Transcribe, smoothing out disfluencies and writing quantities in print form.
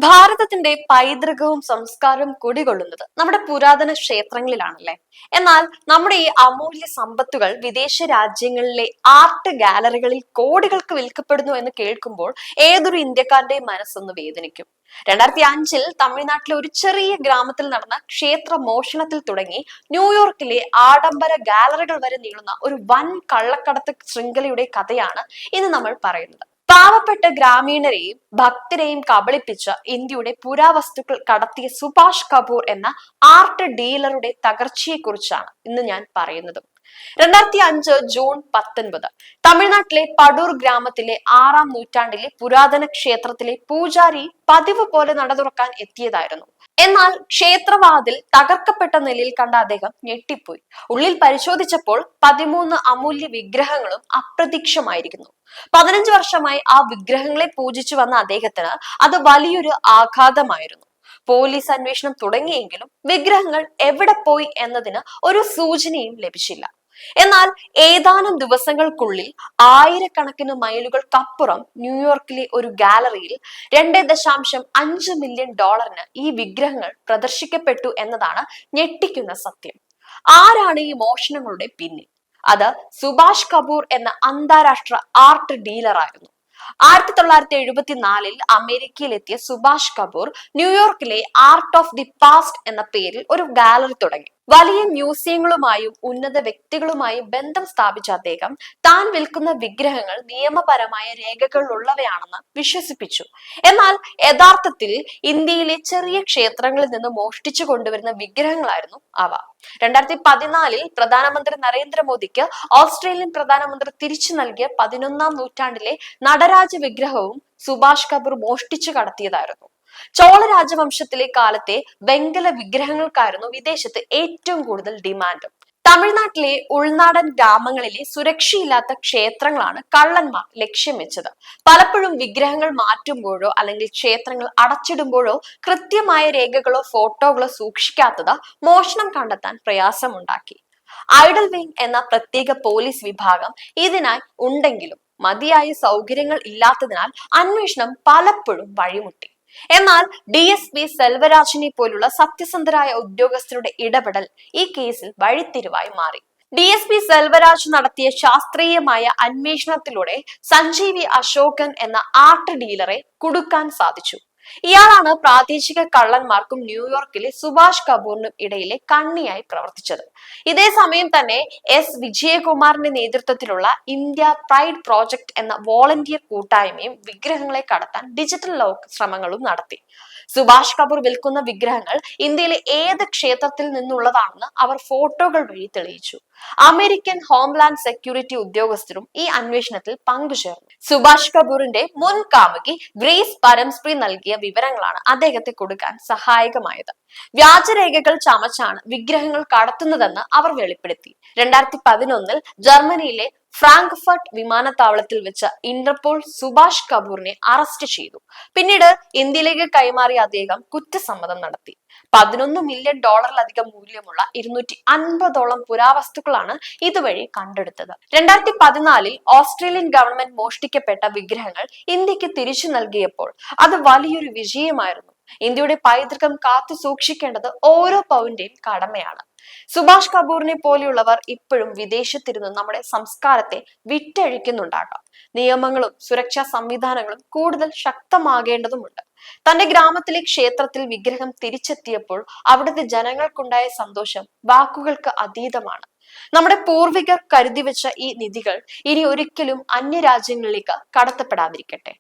ഭാരതത്തിന്റെ പൈതൃകവും സംസ്കാരവും കുടികൊള്ളുന്നത് നമ്മുടെ പുരാതന ക്ഷേത്രങ്ങളിലാണല്ലേ. എന്നാൽ നമ്മുടെ ഈ അമൂല്യ സമ്പത്തുകൾ വിദേശ രാജ്യങ്ങളിലെ ആർട്ട് ഗാലറികളിൽ കോടികൾക്ക് വിൽക്കപ്പെടുന്നു എന്ന് കേൾക്കുമ്പോൾ ഏതൊരു ഇന്ത്യക്കാരന്റെയും മനസ്സൊന്ന് വേദനിക്കും. 2005 തമിഴ്നാട്ടിലെ ഒരു ചെറിയ ഗ്രാമത്തിൽ നടന്ന ക്ഷേത്ര മോഷണത്തിൽ തുടങ്ങി ന്യൂയോർക്കിലെ ആഡംബര ഗാലറികൾ വരെ നീളുന്ന ഒരു വൻ കള്ളക്കടത്ത് ശൃംഖലയുടെ കഥയാണ് ഇന്ന് നമ്മൾ പറയുന്നത്. പാവപ്പെട്ട ഗ്രാമീണരെയും ഭക്തരെയും കബളിപ്പിച്ച ഇന്ത്യയുടെ പുരാവസ്തുക്കൾ കടത്തിയ സുഭാഷ് കപൂർ എന്ന ആർട്ട് ഡീലറുടെ തകർച്ചയെ കുറിച്ചാണ് ഇന്ന് ഞാൻ പറയുന്നത്. 2005 ജൂൺ 19 തമിഴ്നാട്ടിലെ പടൂർ ഗ്രാമത്തിലെ 6-ാം നൂറ്റാണ്ടിലെ പുരാതന ക്ഷേത്രത്തിലെ പൂജാരി പതിവ് പോലെ നട തുറക്കാൻ എത്തിയതായിരുന്നു. എന്നാൽ ക്ഷേത്രവാതിൽ തകർക്കപ്പെട്ട നിലയിൽ കണ്ട അദ്ദേഹം ഞെട്ടിപ്പോയി. ഉള്ളിൽ പരിശോധിച്ചപ്പോൾ 13 അമൂല്യ വിഗ്രഹങ്ങളും അപ്രത്യക്ഷമായിരിക്കുന്നു. 15 വർഷമായി ആ വിഗ്രഹങ്ങളെ പൂജിച്ചു വന്ന അദ്ദേഹത്തിന് അത് വലിയൊരു ആഘാതമായിരുന്നു. പോലീസ് അന്വേഷണം തുടങ്ങിയെങ്കിലും വിഗ്രഹങ്ങൾ എവിടെ പോയി എന്നതിന് ഒരു സൂചനയും ലഭിച്ചില്ല. എന്നാൽ ഏതാനും ദിവസങ്ങൾക്കുള്ളിൽ ആയിരക്കണക്കിന് മൈലുകൾക്കപ്പുറം ന്യൂയോർക്കിലെ ഒരു ഗാലറിയിൽ $2.5 മില്യൺ ഈ വിഗ്രഹങ്ങൾ പ്രദർശിക്കപ്പെട്ടു എന്നതാണ് ഞെട്ടിക്കുന്ന സത്യം. ആരാണ് ഈ മോഷണങ്ങളുടെ പിന്നിൽ? അത് സുഭാഷ് കപൂർ എന്ന അന്താരാഷ്ട്ര ആർട്ട് ഡീലറായിരുന്നു. 1974 അമേരിക്കയിലെത്തിയ സുഭാഷ് കപൂർ ന്യൂയോർക്കിലെ ആർട്ട് ഓഫ് ദി പാസ്റ്റ് എന്ന പേരിൽ ഒരു ഗാലറി തുടങ്ങി. വലിയ മ്യൂസിയങ്ങളുമായും ഉന്നത വ്യക്തികളുമായും ബന്ധം സ്ഥാപിച്ച അദ്ദേഹം താൻ വിൽക്കുന്ന വിഗ്രഹങ്ങൾ നിയമപരമായ രേഖകളുള്ളവയാണെന്ന് വിശ്വസിപ്പിച്ചു. എന്നാൽ യഥാർത്ഥത്തിൽ ഇന്ത്യയിലെ ചെറിയ ക്ഷേത്രങ്ങളിൽ നിന്ന് മോഷ്ടിച്ചു കൊണ്ടുവരുന്ന വിഗ്രഹങ്ങളായിരുന്നു അവ. 2014 പ്രധാനമന്ത്രി നരേന്ദ്രമോദിക്ക് ഓസ്ട്രേലിയൻ പ്രധാനമന്ത്രി തിരിച്ചു നൽകിയ 11-ാം നൂറ്റാണ്ടിലെ നടരാജ വിഗ്രഹവും സുഭാഷ് കപൂർ മോഷ്ടിച്ചു കടത്തിയതായിരുന്നു. ചോള രാജവംശത്തിലെ കാലത്തെ വെങ്കല വിഗ്രഹങ്ങൾക്കായിരുന്നു വിദേശത്ത് ഏറ്റവും കൂടുതൽ ഡിമാൻഡ്. തമിഴ്നാട്ടിലെ ഉൾനാടൻ ഗ്രാമങ്ങളിലെ സുരക്ഷയില്ലാത്ത ക്ഷേത്രങ്ങളാണ് കള്ളന്മാർ ലക്ഷ്യം വെച്ചത്. പലപ്പോഴും വിഗ്രഹങ്ങൾ മാറ്റുമ്പോഴോ അല്ലെങ്കിൽ ക്ഷേത്രങ്ങൾ അടച്ചിടുമ്പോഴോ കൃത്യമായ രേഖകളോ ഫോട്ടോകളോ സൂക്ഷിക്കാത്തത് മോഷണം കണ്ടെത്താൻ പ്രയാസമുണ്ടാക്കി. ഐഡൽ വിംഗ് എന്ന പ്രത്യേക പോലീസ് വിഭാഗം ഇതിനായി ഉണ്ടെങ്കിലും മതിയായ സൗകര്യങ്ങൾ ഇല്ലാത്തതിനാൽ അന്വേഷണം പലപ്പോഴും വഴിമുട്ടി. എന്നാൽ DSP സെൽവരാജിനെ പോലുള്ള സത്യസന്ധരായ ഉദ്യോഗസ്ഥരുടെ ഇടപെടൽ ഈ കേസിൽ വഴിത്തിരിവായി മാറി. DSP സെൽവരാജ് നടത്തിയ ശാസ്ത്രീയമായ അന്വേഷണത്തിലൂടെ സഞ്ജീവി അശോകൻ എന്ന ആർട്ട് ഡീലറെ കുടുക്കാൻ സാധിച്ചു. ഇയാളാണ് പ്രാദേശിക കള്ളന്മാർക്കും ന്യൂയോർക്കിലെ സുഭാഷ് കപൂറിനും ഇടയിലെ കണ്ണിയായി പ്രവർത്തിച്ചത്. ഇതേ സമയം തന്നെ വിജയകുമാറിന്റെ നേതൃത്വത്തിലുള്ള ഇന്ത്യ പ്രൈഡ് പ്രോജക്ട് എന്ന വോളണ്ടിയർ കൂട്ടായ്മയും വിഗ്രഹങ്ങളെ കടത്താൻ ഡിജിറ്റൽ ലോക്ക് ശ്രമങ്ങളും നടത്തി. സുഭാഷ് കപൂർ വിൽക്കുന്ന വിഗ്രഹങ്ങൾ ഇന്ത്യയിലെ ഏത് ക്ഷേത്രത്തിൽ നിന്നുള്ളതാണെന്ന് അവർ ഫോട്ടോകൾ വഴി തെളിയിച്ചു. അമേരിക്കൻ ഹോംലാൻഡ് സെക്യൂരിറ്റി ഉദ്യോഗസ്ഥരും ഈ അന്വേഷണത്തിൽ പങ്കുചേർന്നു. സുഭാഷ് കപൂറിന്റെ മുൻ കാമുകി ഗ്രേസ് പരംസ്പ്രീ നൽകിയ വിവരങ്ങളാണ് അദ്ദേഹത്തെ കൊടുക്കാൻ സഹായകമായത്. വ്യാജരേഖകൾ ചമച്ചാണ് വിഗ്രഹങ്ങൾ കടത്തുന്നതെന്ന് അവർ വെളിപ്പെടുത്തി. 2011 ജർമ്മനിയിലെ ഫ്രാങ്ക്ഫർട്ട് വിമാനത്താവളത്തിൽ വെച്ച് ഇന്റർപോൾ സുഭാഷ് കപൂറിനെ അറസ്റ്റ് ചെയ്തു. പിന്നീട് ഇന്ത്യയിലേക്ക് കൈമാറിയ അദ്ദേഹം കുറ്റസമ്മതം നടത്തി. $11 മില്യൺ മൂല്യമുള്ള 250ഓളം പുരാവസ്തുക്കളാണ് ഇതുവഴി കണ്ടെടുത്തത്. 2014 ഓസ്ട്രേലിയൻ ഗവൺമെന്റ് മോഷ്ടിക്കപ്പെട്ട വിഗ്രഹങ്ങൾ ഇന്ത്യക്ക് തിരിച്ചു നൽകിയപ്പോൾ അത് വലിയൊരു വിജയമായിരുന്നു. ഇന്ത്യയുടെ പൈതൃകം കാത്തു സൂക്ഷിക്കേണ്ടത് ഓരോ പൗരന്റെയും കടമയാണ്. സുഭാഷ് കപൂറിനെ പോലെയുള്ളവർ ഇപ്പോഴും വിദേശത്തിരുന്ന് നമ്മുടെ സംസ്കാരത്തെ വിറ്റഴിക്കുന്നുണ്ടാകാം. നിയമങ്ങളും സുരക്ഷാ സംവിധാനങ്ങളും കൂടുതൽ ശക്തമാകേണ്ടതുണ്ട്. തന്റെ ഗ്രാമത്തിലെ ക്ഷേത്രത്തിൽ വിഗ്രഹം തിരിച്ചെത്തിയപ്പോൾ അവിടുത്തെ ജനങ്ങൾക്കുണ്ടായ സന്തോഷം വാക്കുകൾക്ക് അതീതമാണ്. നമ്മുടെ പൂർവികർ കരുതി വെച്ച ഈ നിധികൾ ഇനി ഒരിക്കലും അന്യരാജ്യങ്ങളിലേക്ക് കടത്തപ്പെടാതിരിക്കട്ടെ.